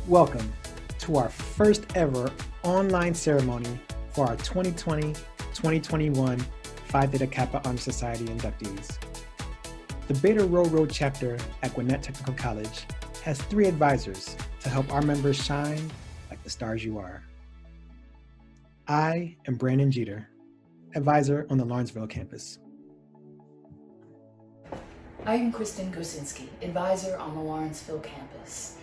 Welcome to our first ever online ceremony for our 2020-2021 Phi Theta Kappa Honor Society inductees. The Beta Rho Rho chapter at Gwinnett Technical College has 3 advisors to help our members shine like the stars you are. I am Brandon Jeter, advisor on the Lawrenceville campus. I am Kristen Gosinski, advisor on the Lawrenceville campus.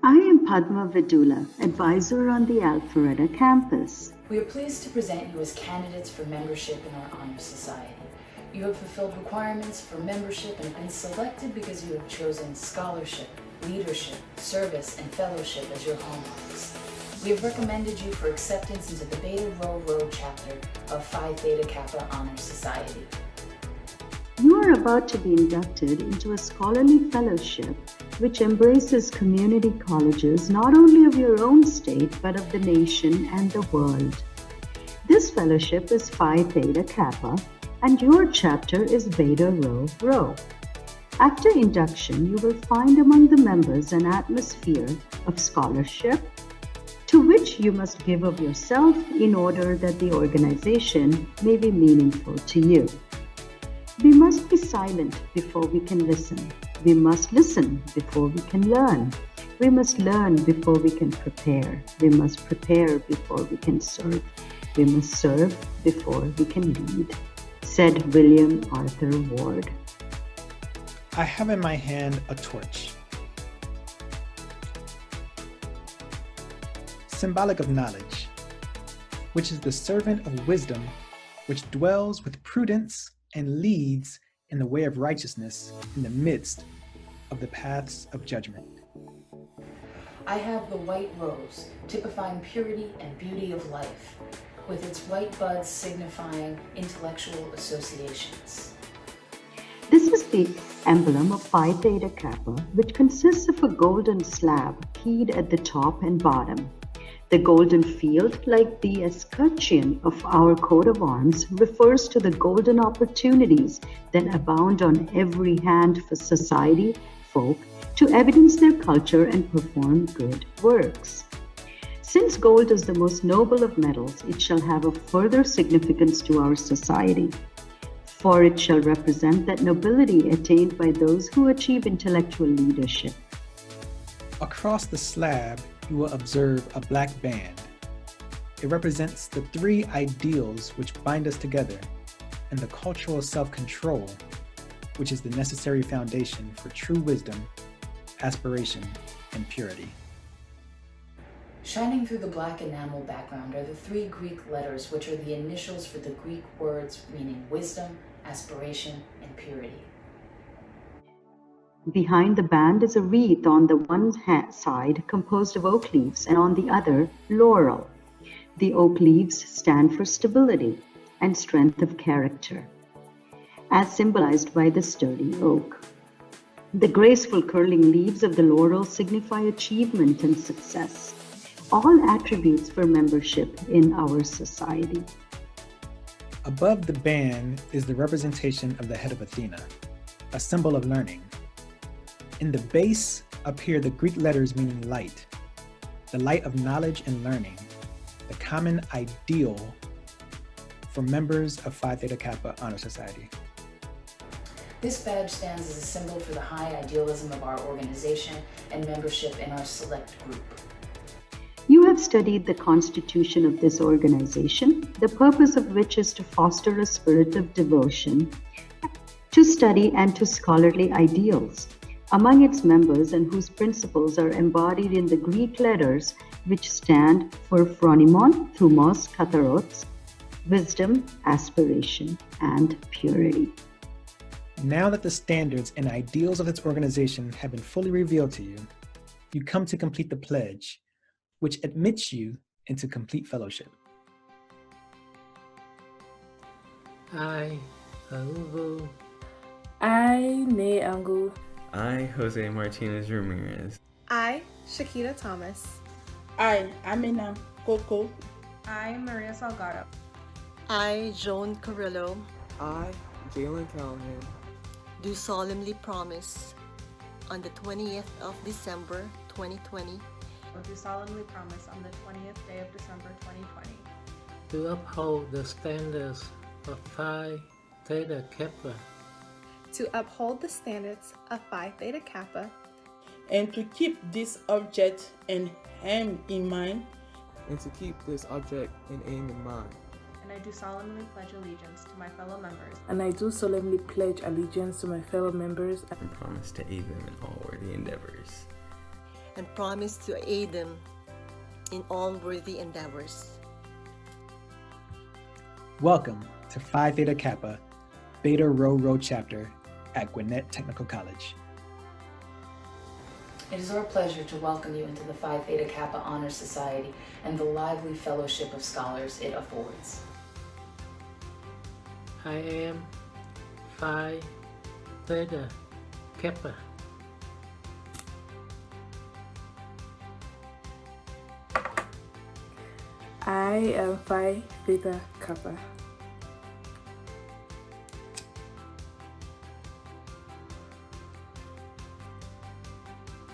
I am Padma Vidula, advisor on the Alpharetta campus. We are pleased to present you as candidates for membership in our Honor Society. You have fulfilled requirements for membership and been selected because you have chosen scholarship, leadership, service, and fellowship as your hallmarks. We have recommended you for acceptance into the Beta Rho Rho chapter of Phi Theta Kappa Honor Society. You are about to be inducted into a scholarly fellowship which embraces community colleges not only of your own state but of the nation and the world. This fellowship is Phi Theta Kappa and your chapter is Beta Rho Rho. After induction, you will find among the members an atmosphere of scholarship to which you must give of yourself in order that the organization may be meaningful to you. We must be silent before we can listen. We must listen before we can learn. We must learn before we can prepare. We must prepare before we can serve. We must serve before we can lead, said William Arthur Ward. I have in my hand a torch, symbolic of knowledge, which is the servant of wisdom, which dwells with prudence and leads in the way of righteousness in the midst of the paths of judgment. I have the white rose, typifying purity and beauty of life, with its white buds signifying intellectual associations. This is the emblem of Phi Theta Kappa, which consists of a golden slab keyed at the top and bottom. The golden field, like the escutcheon of our coat of arms, refers to the golden opportunities that abound on every hand for society folk to evidence their culture and perform good works. Since gold is the most noble of metals, it shall have a further significance to our society, for it shall represent that nobility attained by those who achieve intellectual leadership. Across the slab, you will observe a black band. It represents the 3 ideals which bind us together and the cultural self-control, which is the necessary foundation for true wisdom, aspiration, and purity. Shining through the black enamel background are the 3 Greek letters, which are the initials for the Greek words meaning wisdom, aspiration, and purity. Behind the band is a wreath on the one side composed of oak leaves and on the other laurel. The oak leaves stand for stability and strength of character, as symbolized by the sturdy oak. The graceful curling leaves of the laurel signify achievement and success, all attributes for membership in our society. Above the band is the representation of the head of Athena, a symbol of learning. In the base appear the Greek letters meaning light, the light of knowledge and learning, the common ideal for members of Phi Theta Kappa Honor Society. This badge stands as a symbol for the high idealism of our organization and membership in our select group. You have studied the constitution of this organization, the purpose of which is to foster a spirit of devotion to study and to scholarly ideals among its members, and whose principles are embodied in the Greek letters which stand for phronimon, thumos, katharos, wisdom, aspiration, and purity. Now that the standards and ideals of its organization have been fully revealed to you, you come to complete the pledge, which admits you into complete fellowship. I, Aluvo. I, Nay Angu. I, Jose Martinez Ramirez. I, Shakita Thomas. I, Amina Coco. I, Maria Salgado. I, Joan Carrillo. I, Jalen Callahan. Do solemnly promise on the 20th of December 2020. I do solemnly promise on the 20th day of December 2020 to uphold the standards of Phi Theta Kappa, to uphold the standards of Phi Theta Kappa, and to keep this object and aim in mind, and to keep this object and aim in mind. and I do solemnly pledge allegiance to my fellow members and I do solemnly pledge allegiance to my fellow members and promise to aid them in all worthy endeavors. and promise to aid them in all worthy endeavors. Welcome to Phi Theta Kappa, Beta Rho Rho chapter at Gwinnett Technical College. It is our pleasure to welcome you into the Phi Theta Kappa Honor Society and the lively fellowship of scholars it affords. I am Phi Theta Kappa. I am Phi Theta Kappa.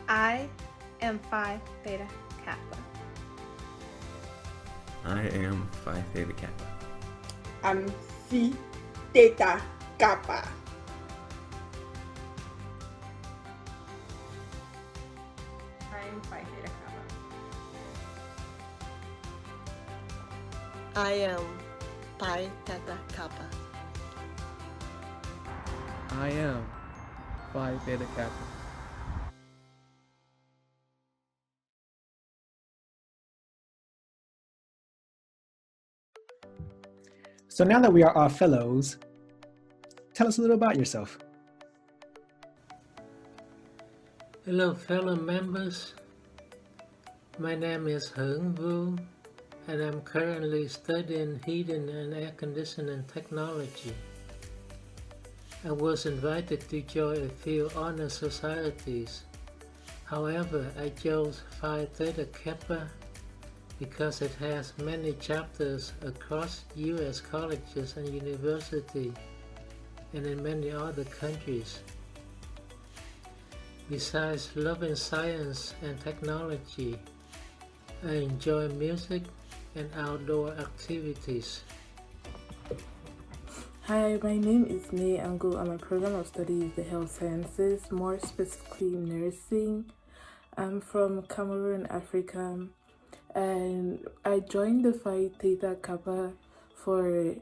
I am Phi Theta Kappa. I am Phi Theta Kappa. I'm Phi Theta Kappa. I am Phi Theta Kappa. I am Pi Theta Kappa. I am Phi Theta Kappa. So now that we are all fellows, tell us a little about yourself. Hello, fellow members. My name is Hung Vu, and I'm currently studying heating and air conditioning technology. I was invited to join a few honor societies. However, I chose Phi Theta Kappa because it has many chapters across U.S. colleges and universities and in many other countries. Besides loving science and technology, I enjoy music and outdoor activities. Hi, my name is Nei Angu. My program of study is the health sciences, more specifically nursing. I'm from Cameroon, Africa, and I joined the Phi Theta Kappa for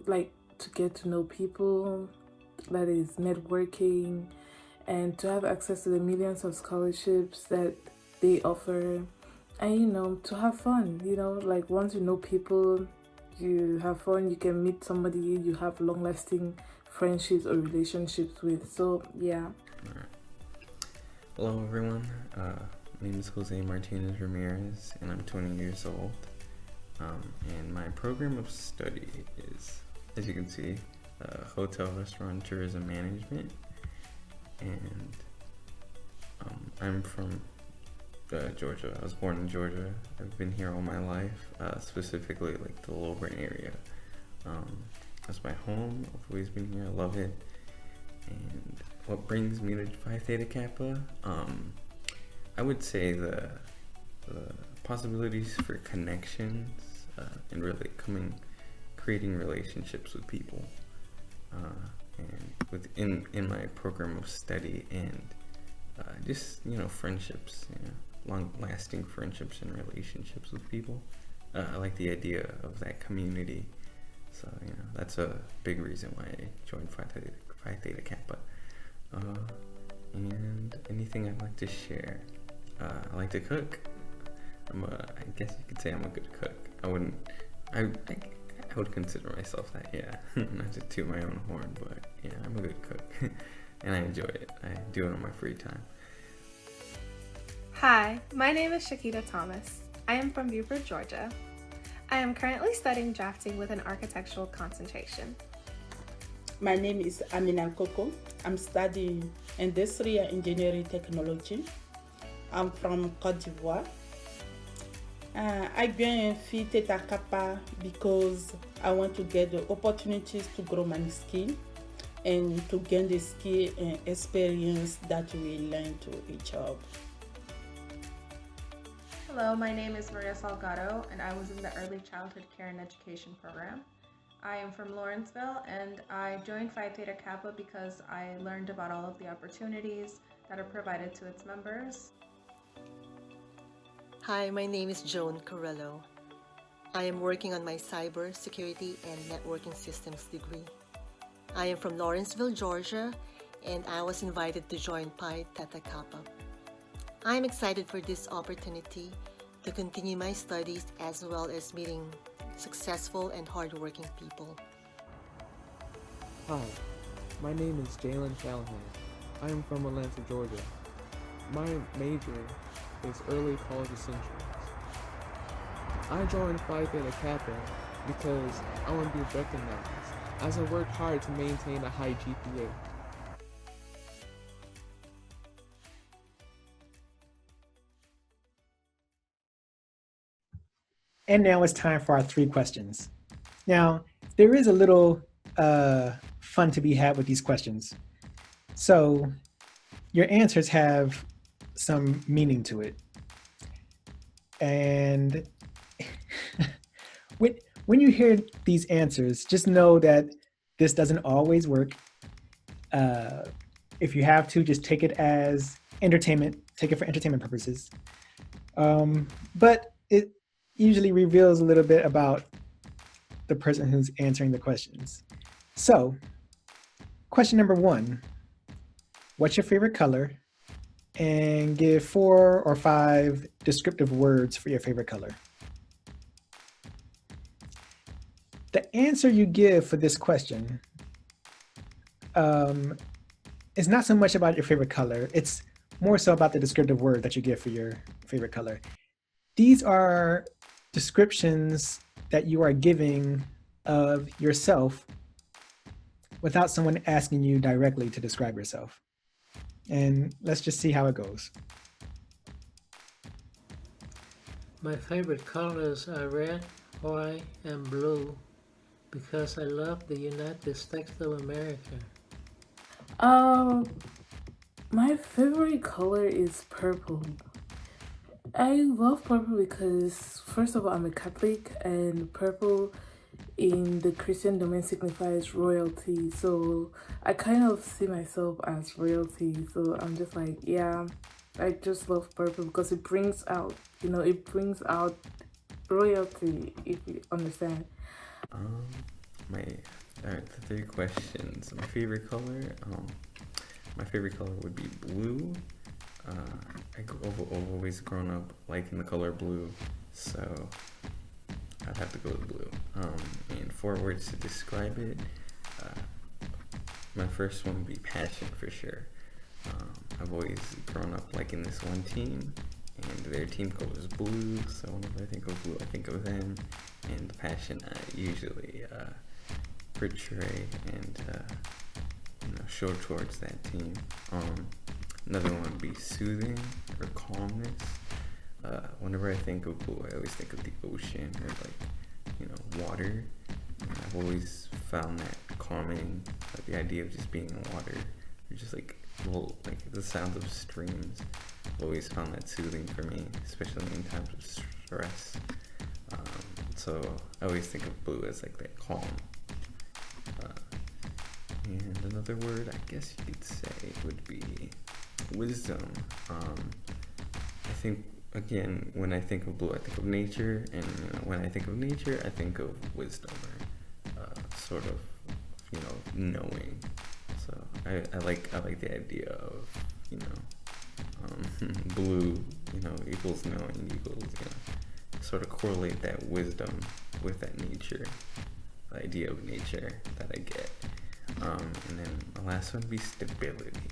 to get to know people, that is networking, and to have access to the millions of scholarships that they offer, and to have fun. Once you know people, you have fun, you can meet somebody you have long-lasting friendships or relationships with. So yeah. Hello everyone, my name is Jose Martinez Ramirez and I'm 20 years old. And my program of study is, as you can see, hotel, restaurant, tourism management. And I'm from Georgia. I was born in Georgia. I've been here all my life, specifically the Lilburn area. That's my home. I've always been here. I love it. And what brings me to Phi Theta Kappa? I would say the possibilities for connections and really creating relationships with people. And in my program of study and just friendships, long-lasting friendships and relationships with people. I like the idea of that community, so that's a big reason why I joined Phi Theta Kappa. And anything I'd like to share, I like to cook. I guess you could say I'm a good cook. I would consider myself that, yeah. Not to toot my own horn, but yeah, I'm a good cook. And I enjoy it. I do it on my free time. Hi, my name is Shakita Thomas. I am from Beaufort, Georgia. I am currently studying drafting with an architectural concentration. My name is Amina Koko. I'm studying industrial engineering technology. I'm from Côte d'Ivoire. I joined Phi Theta Kappa because I want to get the opportunities to grow my skill and to gain the skill and experience that we learn to each other. Hello, my name is Maria Salgado, and I was in the Early Childhood Care and Education program. I am from Lawrenceville, and I joined Phi Theta Kappa because I learned about all of the opportunities that are provided to its members. Hi, my name is Joan Corello. I am working on my cyber security and networking systems degree. I am from Lawrenceville, Georgia, and I was invited to join Pi Theta Kappa. I am excited for this opportunity to continue my studies as well as meeting successful and hardworking people. Hi, my name is Jalen Callahan. I am from Atlanta, Georgia. My major is early college essentials. I joined Phi Theta Kappa because I want to be recognized as I work hard to maintain a high GPA. And now it's time for our 3 questions. Now, there is a little fun to be had with these questions. So your answers have some meaning to it. And when you hear these answers, just know that this doesn't always work. If you have to, just take it as entertainment, take it for entertainment purposes. But it usually reveals a little bit about the person who's answering the questions. So, question number 1, what's your favorite color? And give 4 or 5 descriptive words for your favorite color. The answer you give for this question is not so much about your favorite color, it's more so about the descriptive word that you give for your favorite color. These are descriptions that you are giving of yourself without someone asking you directly to describe yourself. And let's just see how it goes. My favorite colors are red, white, and blue because I love the United States of America. My favorite color is purple. I love purple because, first of all, I'm a Catholic, and purple in the Christian domain signifies royalty. So I kind of see myself as royalty. So I'm just like, yeah, I just love purple because it brings out, it brings out royalty, if you understand. The 3 questions. My favorite color. My favorite color would be blue. I've always grown up liking the color blue, so I'd have to go with blue. And 4 words to describe it. My first one would be passion for sure. I've always grown up liking this one team, and their team color is blue, so whenever I think of blue, I think of them, and the passion I usually portray and show towards that team. Another one would be soothing or calmness. Whenever I think of blue, I always think of the ocean or water. And I've always found that calming, the idea of just being in water, or just the sounds of streams. I've always found that soothing for me, especially in times of stress. So I always think of blue as that calm. And another word I guess you could say would be wisdom. I think, again, when I think of blue, I think of nature, and when I think of nature, I think of wisdom, or sort of, knowing. So I like the idea of, blue, equals knowing, equals, sort of correlate that wisdom with that nature, the idea of nature that I get. And then the last one would be stability.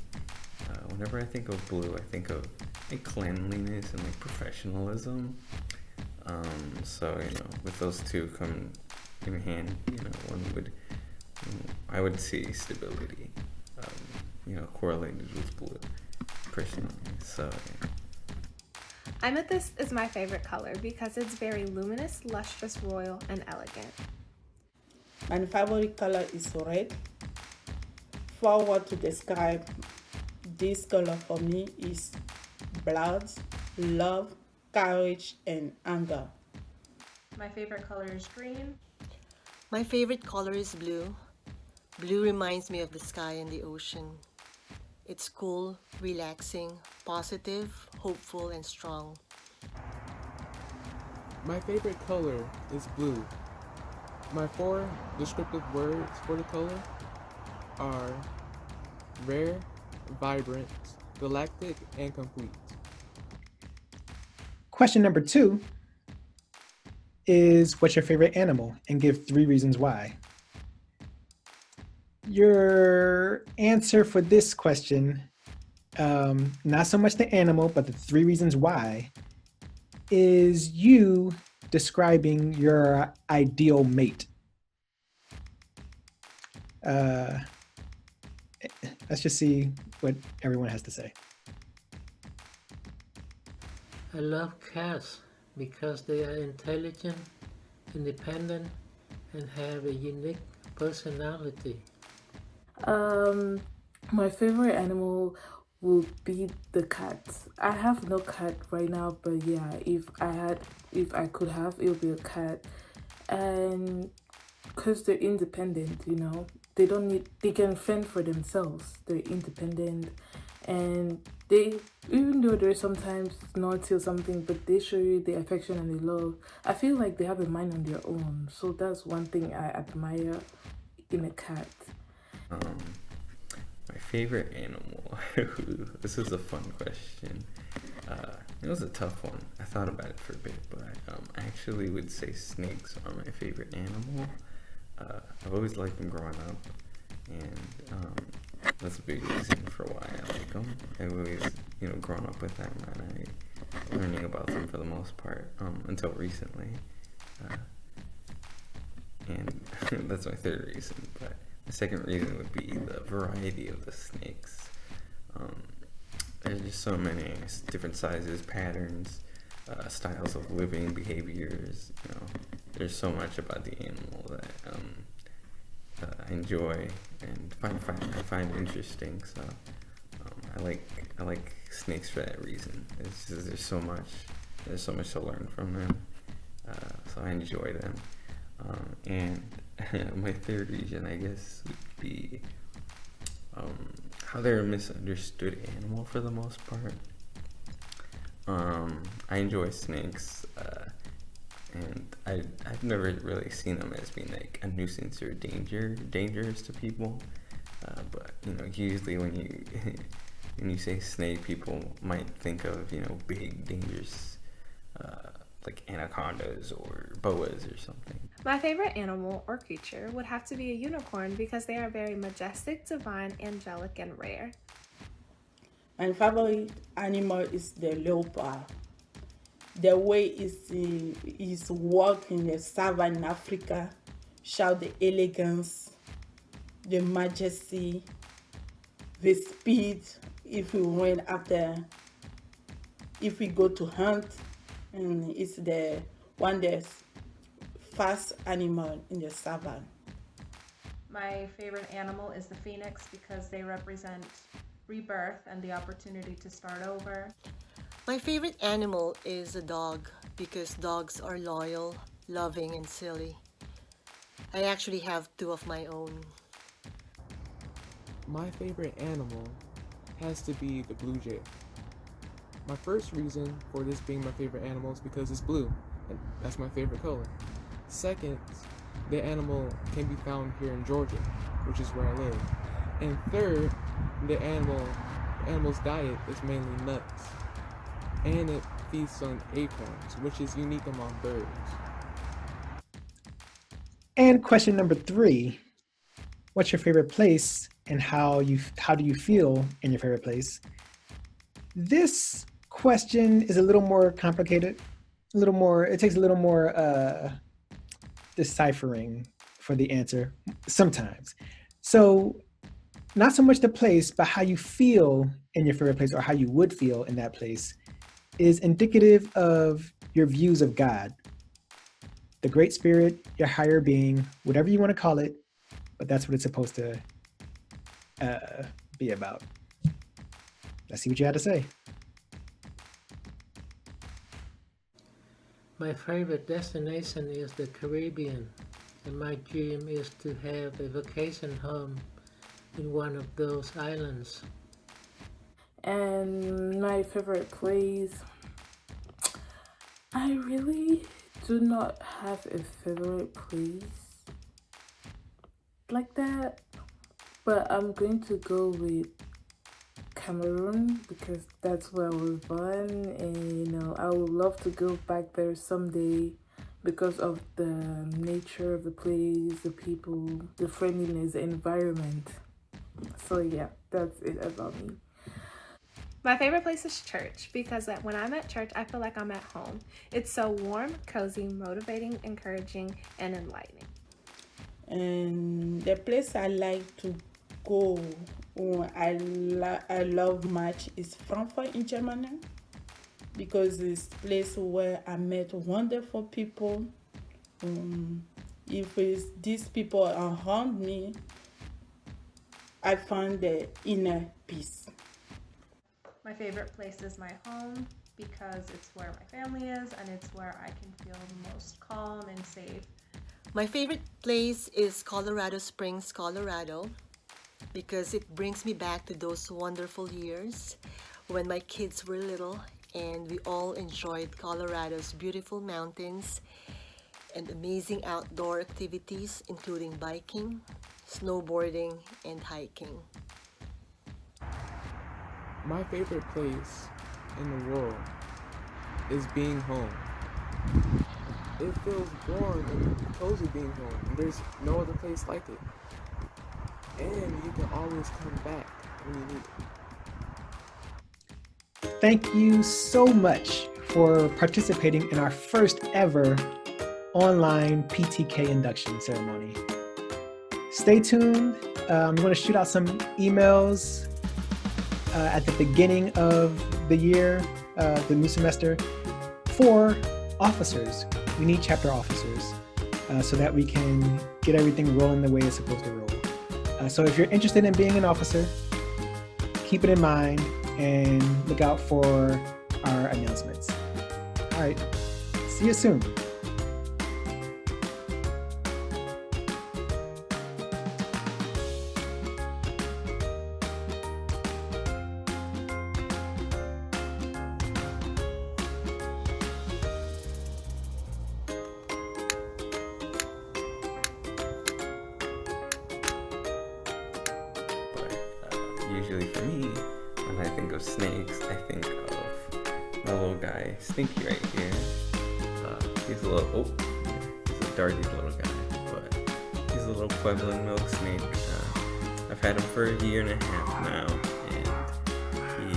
Whenever I think of blue, I think of cleanliness and professionalism. So with those 2 come in hand, I would see stability, correlated with blue, personally. So yeah. Amethyst is my favorite color because it's very luminous, lustrous, royal, and elegant. My favorite color is red. 4 words to describe this color for me is blood, love, courage, and anger. My favorite color is green. My favorite color is blue. Blue reminds me of the sky and the ocean. It's cool, relaxing, positive, hopeful, and strong. My favorite color is blue. My 4 descriptive words for the color are rare, vibrant, galactic, and complete. Question number 2 is what's your favorite animal, and give 3 reasons why. Your answer for this question, not so much the animal, but the 3 reasons why, is you describing your ideal mate. Let's just see what everyone has to say. I love cats because they are intelligent, independent, and have a unique personality. My favorite animal would be the cat. I have no cat right now, but yeah, if I could have, it would be a cat. And because they're independent, they can fend for themselves. They're independent, and they, even though they're sometimes naughty or something, but they show you the affection and the love. I feel like they have a mind on their own, so that's one thing I admire in a cat. My favorite animal. This is a fun question. It was a tough one. I thought about it for a bit, but I actually would say snakes are my favorite animal. I've always liked them growing up, and that's a big reason for why I like them. I've always, grown up with them, and I learning about them for the most part until recently. And that's my third reason, but the second reason would be the variety of the snakes. There's just so many different sizes, patterns, styles of living, behaviors. There's so much about the animal that I enjoy and I find interesting. So I like snakes for that reason. There's so much to learn from them. So I enjoy them. And my third reason, I guess, would be how they're a misunderstood animal for the most part. I enjoy snakes, and I've never really seen them as being like a nuisance or dangerous to people. But usually when you say snake, people might think of big, dangerous, like anacondas or boas or something. My favorite animal or creature would have to be a unicorn because they are very majestic, divine, angelic, and rare. My favorite animal is the leopard. The way is walk in the savannah in Africa show the elegance, the majesty, the speed. If we go to hunt, and it's the one that's fast animal in the savannah. My favorite animal is the phoenix because they represent rebirth and the opportunity to start over. My favorite animal is a dog because dogs are loyal, loving, and silly. I actually have 2 of my own. My favorite animal has to be the blue jay. My first reason for this being my favorite animal is because it's blue, and that's my favorite color. Second, the animal can be found here in Georgia, which is where I live. And third, the animal's diet is mainly nuts, and it feasts on acorns, which is unique among birds. And question number 3, what's your favorite place, and how do you feel in your favorite place? This question is a little more complicated, it takes a little more deciphering for the answer sometimes. So not so much the place, but how you feel in your favorite place, or how you would feel in that place, is indicative of your views of God, the Great Spirit, your higher being, whatever you want to call it, but that's what it's supposed to be about. Let's see what you had to say. My favorite destination is the Caribbean, and my dream is to have a vacation home in one of those islands. And my favorite place, I really do not have a favorite place like that, but I'm going to go with Cameroon because that's where I was born, and I would love to go back there someday because of the nature of the place, the people, the friendliness, the environment. So yeah, that's it about me. My favorite place is church because when I'm at church, I feel like I'm at home. It's so warm, cozy, motivating, encouraging, and enlightening. And the place I like to go, I love much is Frankfurt in Germany because it's a place where I met wonderful people. If it's these people around me, I find the inner peace. My favorite place is my home because it's where my family is and it's where I can feel the most calm and safe. My favorite place is Colorado Springs, Colorado, because it brings me back to those wonderful years when my kids were little and we all enjoyed Colorado's beautiful mountains and amazing outdoor activities, including biking, snowboarding, and hiking. My favorite place in the world is being home. It feels warm and cozy being home. There's no other place like it. And you can always come back when you need it. Thank you so much for participating in our first ever online PTK induction ceremony. Stay tuned. I'm going to shoot out some emails at the beginning of the year, the new semester, for officers. We need chapter officers so that we can get everything rolling the way it's supposed to roll. So if you're interested in being an officer, keep it in mind and look out for our announcements. All right, see you soon. Usually for me, when I think of snakes, I think of my little guy, Stinky, right here. He's a little, he's a darky little guy, but he's a little Puebloan milk snake. I've had him for a year and a half now, and he,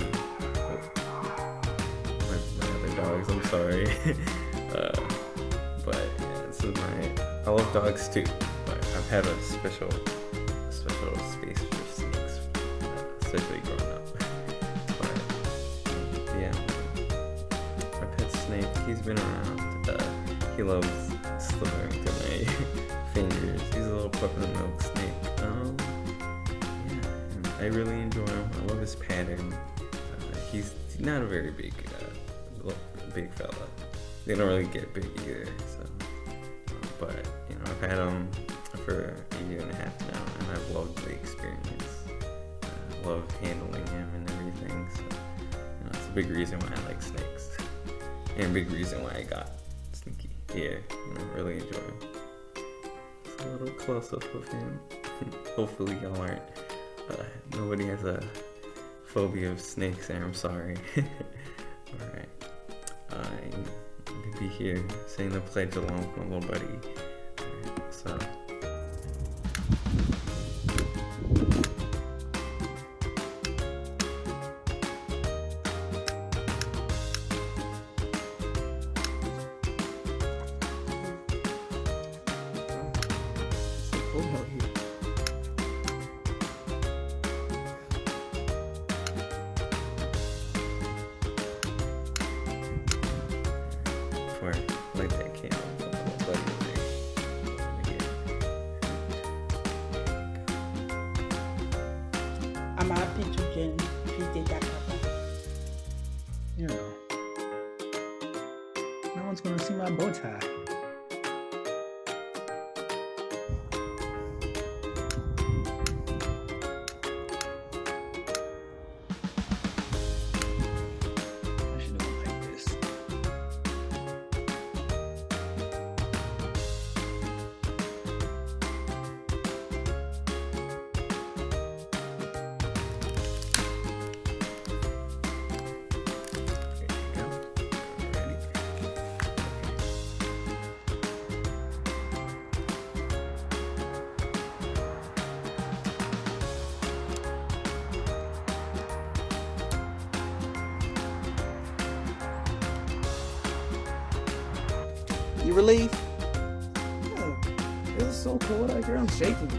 my other dogs, I'm sorry. But yeah, this is I love dogs too, but I've had a special space for snakes, especially growing up. But yeah, my pet snake, he's been around. He loves slithering through my fingers. He's a little puppy milk snake. Yeah, and I really enjoy him. I love his pattern. He's not a very big fella. They don't really get big either. So, but I've had him for a year and a half now, and I've loved the experience. I love handling him and everything. So, it's a big reason why I like snakes, and a big reason why I got Stinky. Yeah, really enjoy him. It's a little close up of him. Hopefully y'all aren't. Nobody has a phobia of snakes there. I'm sorry. All right. I'm gonna be here saying the pledge along with my little buddy. All right, so. Before I light that candle, my little buddy I'm happy to join PTK. No one's folks want to see my bow tie. I should do it like this. There you go. Alrighty. You relieved? Yeah. It was so cold out here. I'm shaking.